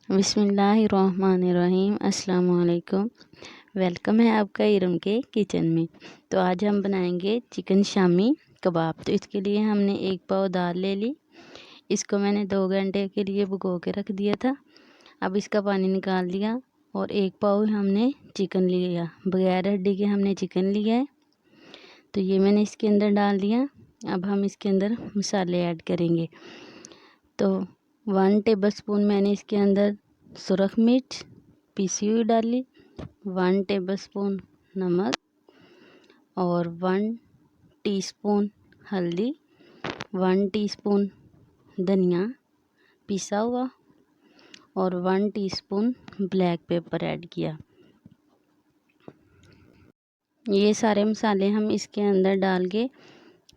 बिस्मिल्लाहिर्रहमानिर्रहीम। अस्सलाम वालेकुम। वेलकम है आपका इरम के किचन में। तो आज हम बनाएंगे चिकन शामी कबाब। तो इसके लिए हमने 1 पाव दाल ले ली। इसको मैंने 2 घंटे के लिए भिगो के रख दिया था। अब इसका पानी निकाल दिया और 1 पाव हमने चिकन लिया, बगैर हड्डी के हमने चिकन लिया है। तो ये मैंने इसके अंदर डाल दिया। अब हम इसके अंदर मसाले ऐड करेंगे। तो 1 टेबलस्पून मैंने इसके अंदर सुरख मिर्च पीसी हुई डाली, 1 टेबलस्पून नमक और 1 टीस्पून हल्दी, 1 टीस्पून धनिया पिसा हुआ और 1 टीस्पून ब्लैक पेपर ऐड किया। ये सारे मसाले हम इसके अंदर डाल के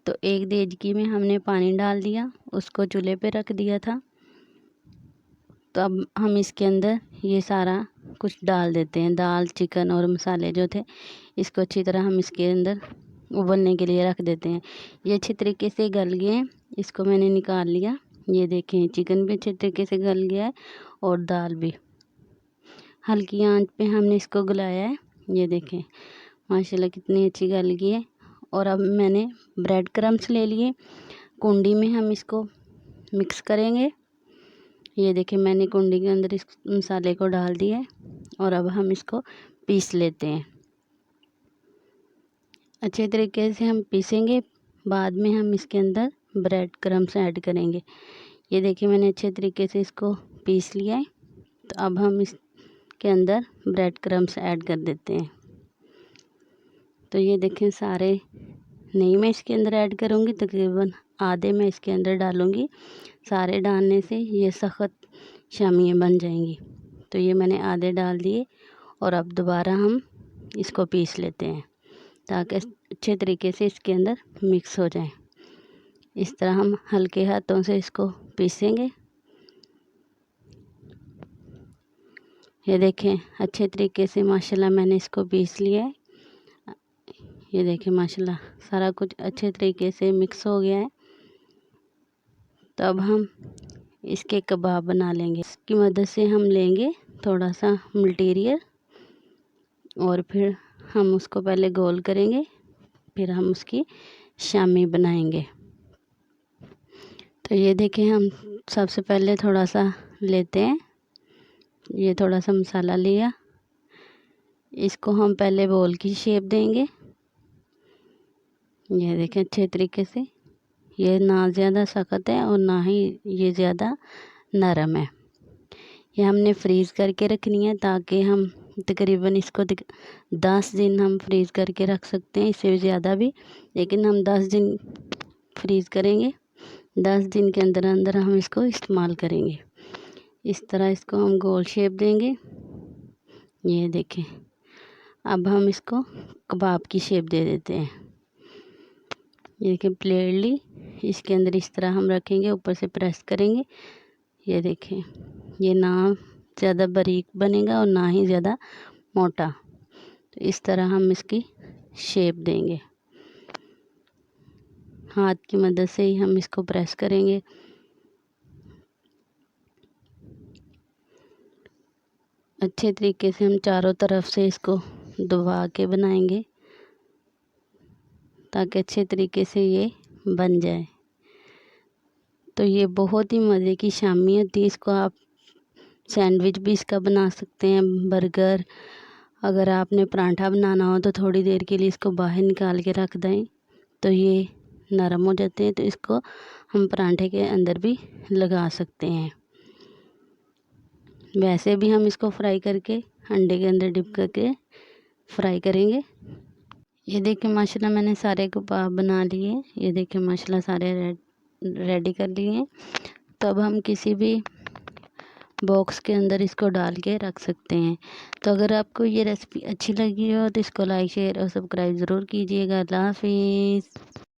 तो 1 देचकी में हमने पानी डाल दिया, उसको चूल्हे पे रख दिया था। तो अब हम इसके अंदर ये सारा कुछ डाल देते हैं, दाल चिकन और मसाले जो थे, इसको अच्छी तरह हम इसके अंदर उबलने के लिए रख देते हैं। ये अच्छे तरीके से गल गए हैं, इसको मैंने निकाल लिया। ये देखें चिकन भी अच्छे तरीके से गल गया है और दाल भी। हल्की आंच पे हमने इसको गलाया है। ये देखें माशाल्लाह कितनी अच्छी गल गई है। और अब मैंने ब्रेड क्रम्स ले लिए, कुंडी में हम इसको मिक्स करेंगे। ये देखिए मैंने कुंडी के अंदर इस मसाले को डाल दिया है और अब हम इसको पीस लेते हैं। अच्छे तरीके से हम पीसेंगे, बाद में हम इसके अंदर ब्रेड क्रम्स ऐड करेंगे। ये देखिए मैंने अच्छे तरीके से इसको पीस लिया है। तो अब हम इसके अंदर ब्रेड क्रम्स ऐड कर देते हैं। तो ये देखें सारे नहीं मैं इसके अंदर ऐड करूँगी, तकरीबन आधे मैं इसके अंदर डालूँगी। सारे डालने से ये सख्त शामियाँ बन जाएंगी। तो ये मैंने आधे डाल दिए और अब दोबारा हम इसको पीस लेते हैं ताकि अच्छे तरीके से इसके अंदर मिक्स हो जाए। इस तरह हम हल्के हाथों से इसको पीसेंगे। ये देखें अच्छे तरीके से माशाल्लाह मैंने इसको पीस लिया है। ये देखें माशाल्लाह सारा कुछ अच्छे तरीके से मिक्स हो गया है। तो अब हम इसके कबाब बना लेंगे। इसकी मदद से हम लेंगे थोड़ा सा मटीरियल और फिर हम उसको पहले गोल करेंगे, फिर हम उसकी शामी बनाएंगे। तो ये देखें हम सबसे पहले थोड़ा सा लेते हैं, ये थोड़ा सा मसाला लिया, इसको हम पहले बॉल की शेप देंगे। ये देखें अच्छे तरीके से, ये ना ज़्यादा सख्त है और ना ही ये ज़्यादा नरम है। ये हमने फ्रीज़ करके रखनी है ताकि हम तकरीबन इसको 10 दिन हम फ्रीज़ करके रख सकते हैं, इससे ज़्यादा भी, लेकिन हम 10 दिन फ्रीज़ करेंगे। 10 दिन के अंदर अंदर हम इसको इस्तेमाल करेंगे। इस तरह इसको हम गोल शेप देंगे। ये देखें अब हम इसको कबाब की शेप दे देते हैं। ये देखें प्लेट ली, इसके अंदर इस तरह हम रखेंगे, ऊपर से प्रेस करेंगे। ये देखें ये ना ज़्यादा बारीक बनेगा और ना ही ज़्यादा मोटा। तो इस तरह हम इसकी शेप देंगे, हाथ की मदद से ही हम इसको प्रेस करेंगे। अच्छे तरीके से हम चारों तरफ से इसको दबा के बनाएंगे ताकि अच्छे तरीके से ये बन जाए। तो ये बहुत ही मज़े की शामी होती है। इसको आप सैंडविच भी इसका बना सकते हैं, बर्गर। अगर आपने पराठा बनाना हो तो थोड़ी देर के लिए इसको बाहर निकाल के रख दें तो ये नरम हो जाते हैं। तो इसको हम पराठे के अंदर भी लगा सकते हैं। वैसे भी हम इसको फ्राई करके अंडे के अंदर डिप करके फ्राई करेंगे। ये देखिए माशाल्लाह मैंने सारे कबाब बना लिए। ये देखिए माशाल्लाह सारे रेडी कर लिए हैं। तो अब हम किसी भी बॉक्स के अंदर इसको डाल के रख सकते हैं। तो अगर आपको ये रेसिपी अच्छी लगी हो तो इसको लाइक शेयर और सब्सक्राइब ज़रूर कीजिएगा। अल्लाह हाफिज़।